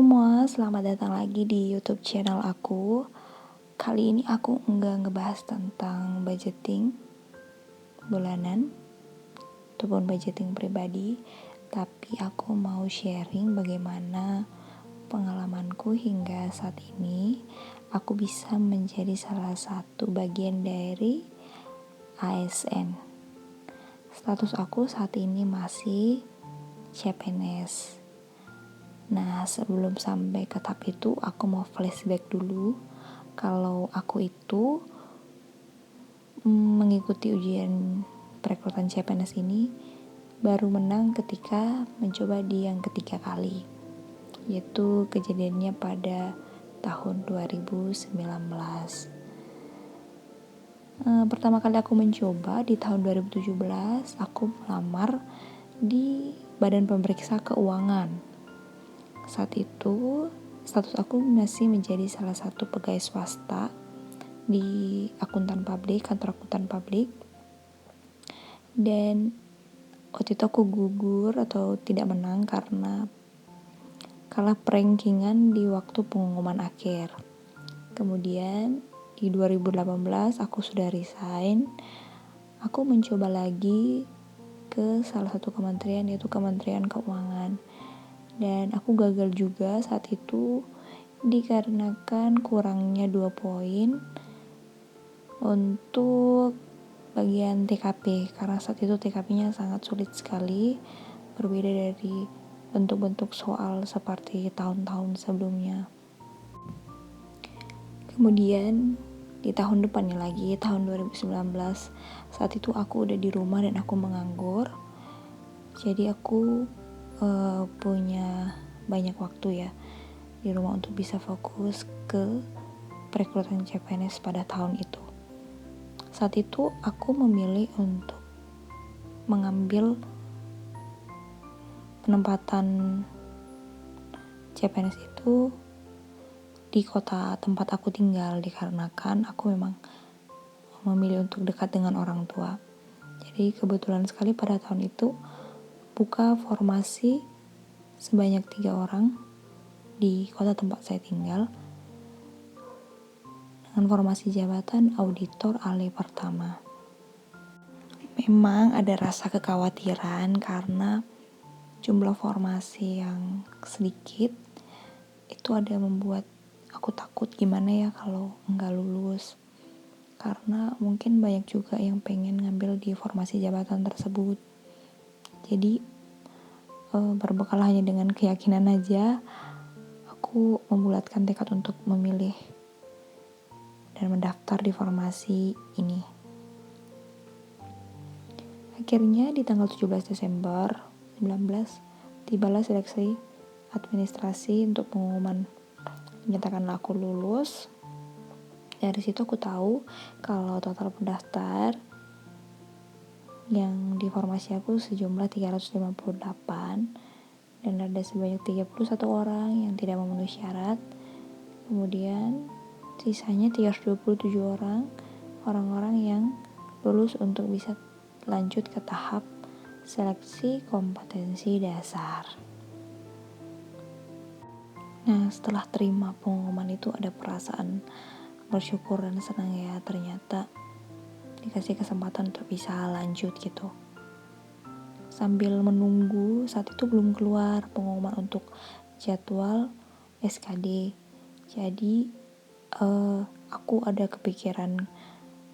semua, selamat datang lagi di YouTube channel aku. Kali ini aku nggak ngebahas tentang budgeting bulanan ataupun budgeting pribadi, tapi aku mau sharing bagaimana pengalamanku hingga saat ini aku bisa menjadi salah satu bagian dari ASN. Status aku saat ini masih CPNS. Nah, sebelum sampai ke tahap itu, aku mau flashback dulu. Kalau aku itu mengikuti ujian perekrutan CPNS ini baru menang ketika mencoba di yang ketiga kali. Yaitu kejadiannya pada tahun 2019. Pertama kali aku mencoba di tahun 2017, aku melamar di Badan Pemeriksa Keuangan. Saat itu status aku masih menjadi salah satu pegawai swasta di kantor akuntan publik, dan waktu itu aku gugur atau tidak menang karena kalah perankingan di waktu pengumuman akhir. Kemudian di 2018 aku sudah resign. Aku mencoba lagi ke salah satu kementerian, yaitu Kementerian Keuangan. Dan aku gagal juga saat itu dikarenakan kurangnya 2 poin untuk bagian TKP, karena saat itu TKP-nya sangat sulit sekali, berbeda dari bentuk-bentuk soal seperti tahun-tahun sebelumnya. Kemudian di tahun depannya lagi, tahun 2019, saat itu aku udah di rumah dan aku menganggur. Jadi aku punya banyak waktu ya di rumah untuk bisa fokus ke perekrutan CPNS pada tahun itu. Saat itu aku memilih untuk mengambil penempatan CPNS itu di kota tempat aku tinggal, dikarenakan aku memang memilih untuk dekat dengan orang tua. Jadi kebetulan sekali pada tahun itu buka formasi sebanyak 3 orang di kota tempat saya tinggal dengan formasi jabatan auditor alih pertama. Memang ada rasa kekhawatiran karena jumlah formasi yang sedikit itu ada membuat aku takut gimana ya kalau enggak lulus, karena mungkin banyak juga yang pengen ngambil di formasi jabatan tersebut. Jadi berbekal hanya dengan keyakinan aja, aku membulatkan tekad untuk memilih dan mendaftar di formasi ini. Akhirnya di tanggal 17 Desember 2019 tibalah seleksi administrasi untuk pengumuman. Menyatakanlah aku lulus. Dari situ aku tahu kalau total pendaftar yang di formasi aku sejumlah 358 dan ada sebanyak 31 orang yang tidak memenuhi syarat. Kemudian sisanya 327 orang yang lulus untuk bisa lanjut ke tahap seleksi kompetensi dasar. Nah, setelah terima pengumuman itu ada perasaan bersyukur dan senang ya, ternyata dikasih kesempatan untuk bisa lanjut gitu. Sambil menunggu, saat itu belum keluar pengumuman untuk jadwal SKD. Jadi aku ada kepikiran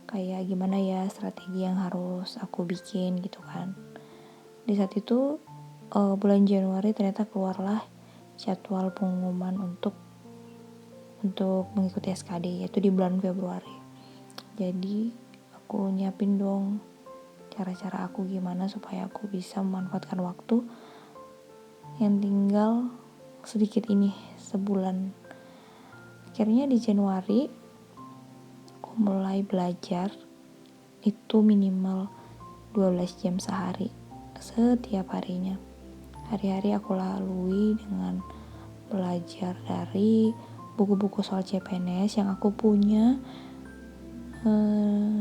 kayak gimana ya strategi yang harus aku bikin gitu kan. Di saat itu bulan Januari ternyata keluarlah jadwal pengumuman untuk mengikuti SKD, yaitu di bulan Februari. Jadi aku nyiapin dong cara-cara aku gimana supaya aku bisa memanfaatkan waktu yang tinggal sedikit ini, sebulan. Akhirnya di Januari aku mulai belajar itu minimal 12 jam sehari setiap harinya. Hari-hari aku lalui dengan belajar dari buku-buku soal CPNS yang aku punya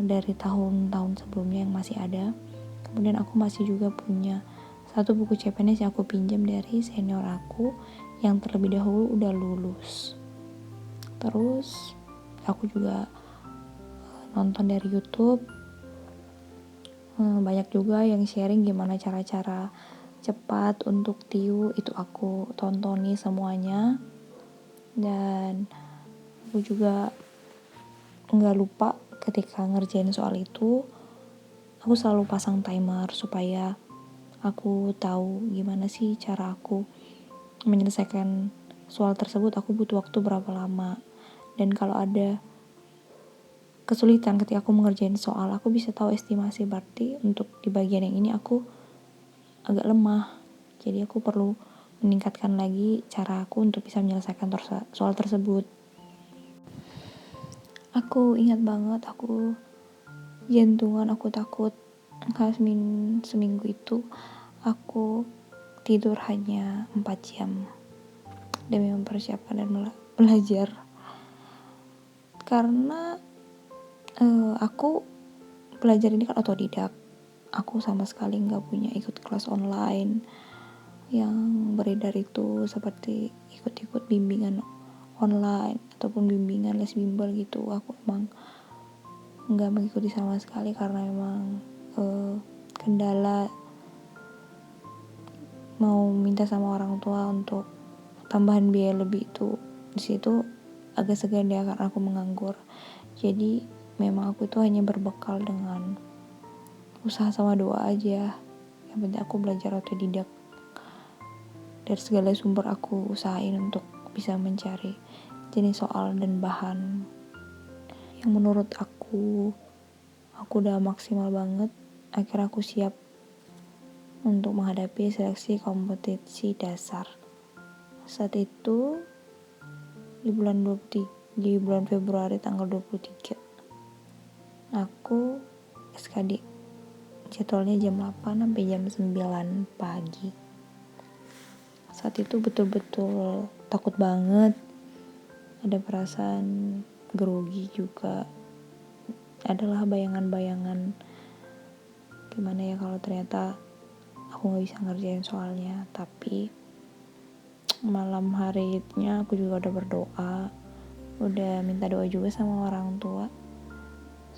dari tahun-tahun sebelumnya yang masih ada. Kemudian aku masih juga punya satu buku CPNS yang aku pinjam dari senior aku yang terlebih dahulu udah lulus. Terus aku juga nonton dari YouTube, banyak juga yang sharing gimana cara-cara cepat untuk TIU, itu aku tontoni semuanya. Dan aku juga nggak lupa ketika ngerjain soal itu, aku selalu pasang timer supaya aku tahu gimana sih cara aku menyelesaikan soal tersebut, aku butuh waktu berapa lama. Dan kalau ada kesulitan ketika aku mengerjain soal, aku bisa tahu estimasi, berarti untuk di bagian yang ini aku agak lemah, jadi aku perlu meningkatkan lagi cara aku untuk bisa menyelesaikan soal tersebut. Aku ingat banget, aku jantungan, aku takut. Seminggu itu aku tidur hanya 4 jam demi mempersiapkan dan belajar. Karena aku belajar ini kan otodidak. Aku sama sekali gak punya ikut kelas online yang beredar itu, seperti ikut-ikut bimbingan online ataupun bimbingan les bimbel gitu. Aku emang gak mengikuti sama sekali karena emang kendala mau minta sama orang tua untuk tambahan biaya lebih, itu di situ agak segan ya karena aku menganggur. Jadi memang aku itu hanya berbekal dengan usaha sama doa aja. Yang penting aku belajar otodidak. Dari segala sumber aku usahain untuk bisa mencari jenis soal dan bahan yang menurut aku udah maksimal banget. Akhirnya aku siap untuk menghadapi seleksi kompetisi dasar. Saat itu di bulan Februari tanggal 23 aku SKD, jadwalnya jam 8 sampai jam 9 pagi. Saat itu betul-betul takut banget, ada perasaan grogi juga, adalah bayangan-bayangan gimana ya kalau ternyata aku gak bisa ngerjain soalnya. Tapi malam harinya aku juga udah berdoa, udah minta doa juga sama orang tua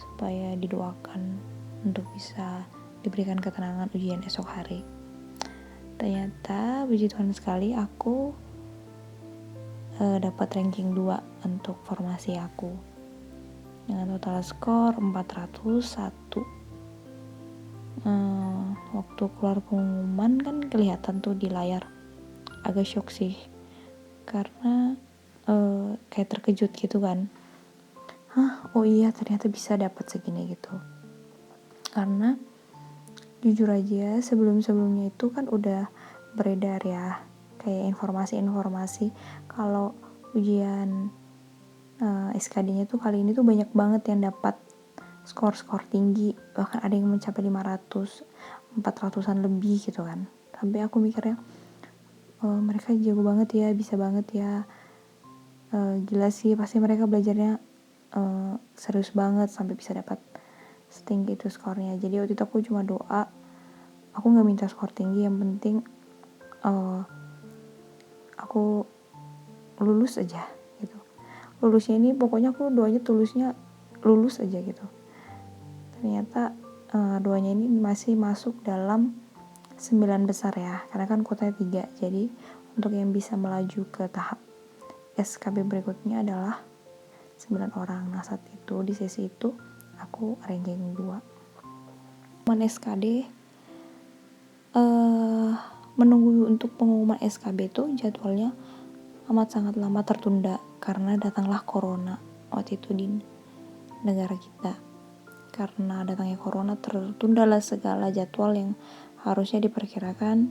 supaya didoakan untuk bisa diberikan ketenangan ujian esok hari. Ternyata puji Tuhan sekali aku dapat ranking 2 untuk formasi aku dengan total skor 401. Waktu keluar pengumuman kan kelihatan tuh di layar, agak shock sih karena kayak terkejut gitu kan. Oh iya ternyata bisa dapat segini gitu. Karena jujur aja sebelumnya itu kan udah beredar ya kayak informasi kalau ujian SKD-nya tuh kali ini tuh banyak banget yang dapat skor tinggi, bahkan ada yang mencapai 500, 400-an lebih gitu kan. Sampai aku mikirnya mereka jago banget ya, bisa banget ya, gila sih pasti mereka belajarnya serius banget sampai bisa dapat setinggi itu skornya. Jadi waktu itu aku cuma doa, aku gak minta skor tinggi, yang penting aku lulus aja gitu. Lulusnya ini pokoknya aku doanya tulusnya lulus aja gitu. Ternyata doanya ini masih masuk dalam 9 besar ya, karena kan kuotanya 3. Jadi untuk yang bisa melaju ke tahap SKB berikutnya adalah 9 orang. Nah saat itu di sesi itu aku ranking 2. SKD menunggu untuk pengumuman SKB itu jadwalnya amat sangat lama tertunda karena datanglah corona waktu itu di negara kita. Karena datangnya corona tertundalah segala jadwal yang harusnya diperkirakan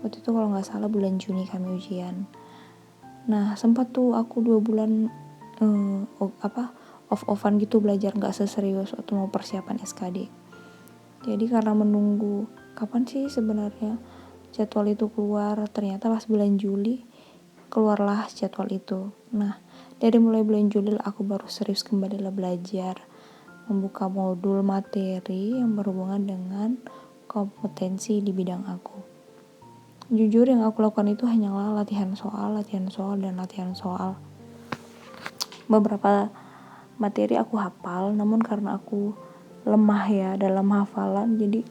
waktu itu kalau nggak salah bulan Juni kami ujian. Nah sempat tuh aku 2 bulan off-offan gitu belajar, nggak seserius waktu mau persiapan SKD. Jadi karena menunggu kapan sih sebenarnya jadwal itu keluar, ternyata pas bulan Juli keluarlah jadwal itu. Nah dari mulai bulan Juli aku baru serius kembali belajar, membuka modul materi yang berhubungan dengan kompetensi di bidang aku. Jujur yang aku lakukan itu hanyalah latihan soal. Beberapa materi aku hafal, namun karena aku lemah ya dalam hafalan, jadi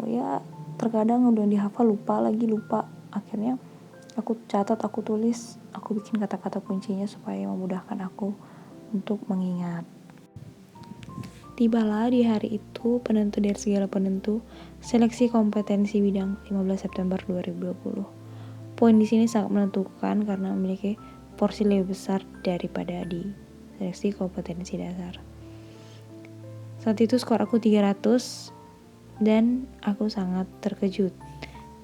ya terkadang udah dihafal lupa. Akhirnya aku catat, aku tulis, aku bikin kata-kata kuncinya supaya memudahkan aku untuk mengingat. Tibalah di hari itu, penentu dari segala penentu, seleksi kompetensi bidang 15 September 2020. Poin di sini sangat menentukan karena memiliki porsi lebih besar daripada di seleksi kompetensi dasar. Saat itu skor aku 300 dan aku sangat terkejut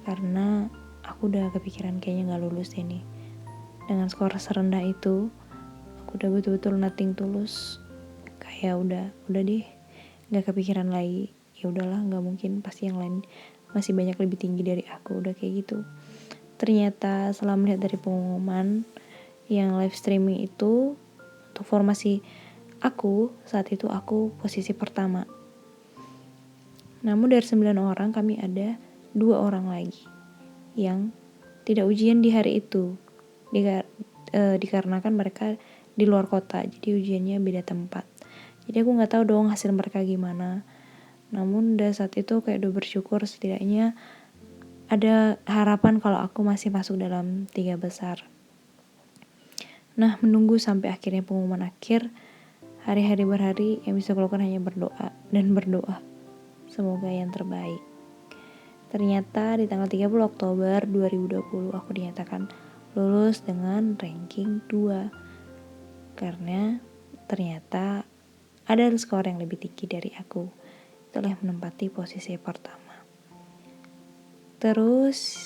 karena aku udah kepikiran kayaknya gak lulus ini. Dengan skor serendah itu, aku udah betul-betul nothing tulus. Kayak udah deh, gak kepikiran lagi. Ya udahlah, gak mungkin, pasti yang lain masih banyak lebih tinggi dari aku, udah kayak gitu. Ternyata setelah melihat dari pengumuman yang live streaming itu, untuk formasi aku, saat itu aku posisi pertama. Namun dari 9 orang kami ada 2 orang lagi yang tidak ujian di hari itu, dikarenakan mereka di luar kota, jadi ujiannya beda tempat. Jadi aku nggak tahu dong hasil mereka gimana. Namun dari saat itu kayak udah bersyukur, setidaknya ada harapan kalau aku masih masuk dalam 3 besar. Nah, menunggu sampai akhirnya pengumuman akhir, hari-hari berhari yang bisa aku lakukan hanya berdoa. Semoga yang terbaik. Ternyata di tanggal 30 Oktober 2020 aku dinyatakan lulus dengan ranking 2. Karena ternyata ada skor yang lebih tinggi dari aku. Itulah yang menempati posisi pertama. Terus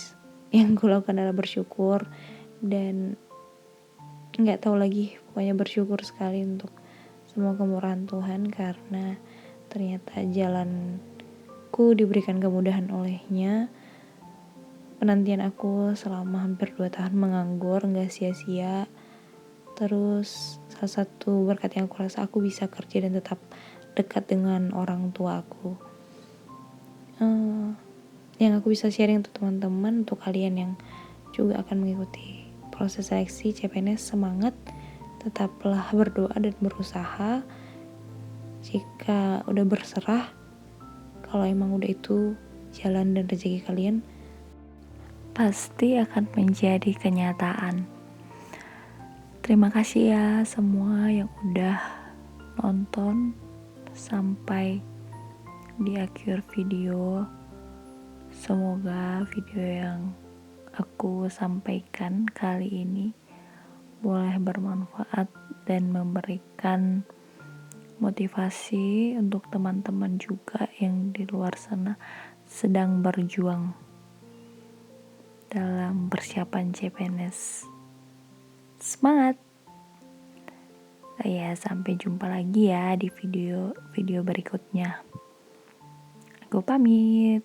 yang aku lakukan adalah bersyukur dan gak tahu lagi, pokoknya bersyukur sekali untuk semua kemurahan Tuhan karena ternyata jalanku diberikan kemudahan olehnya. Penantian aku selama hampir 2 tahun menganggur gak sia-sia. Terus salah satu berkat yang aku rasa, aku bisa kerja dan tetap dekat dengan orang tua aku. Yang aku bisa sharing untuk teman-teman, untuk kalian yang juga akan mengikuti proses seleksi CPNS, semangat, tetaplah berdoa dan berusaha. Jika udah berserah, kalau emang udah itu jalan dan rezeki kalian, pasti akan menjadi kenyataan. Terima kasih ya semua yang udah nonton sampai di akhir video. Semoga video yang aku sampaikan kali ini boleh bermanfaat dan memberikan motivasi untuk teman-teman juga yang di luar sana sedang berjuang dalam persiapan CPNS. Semangat! Ya, sampai jumpa lagi ya di video berikutnya. Aku pamit.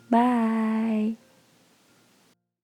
Bye.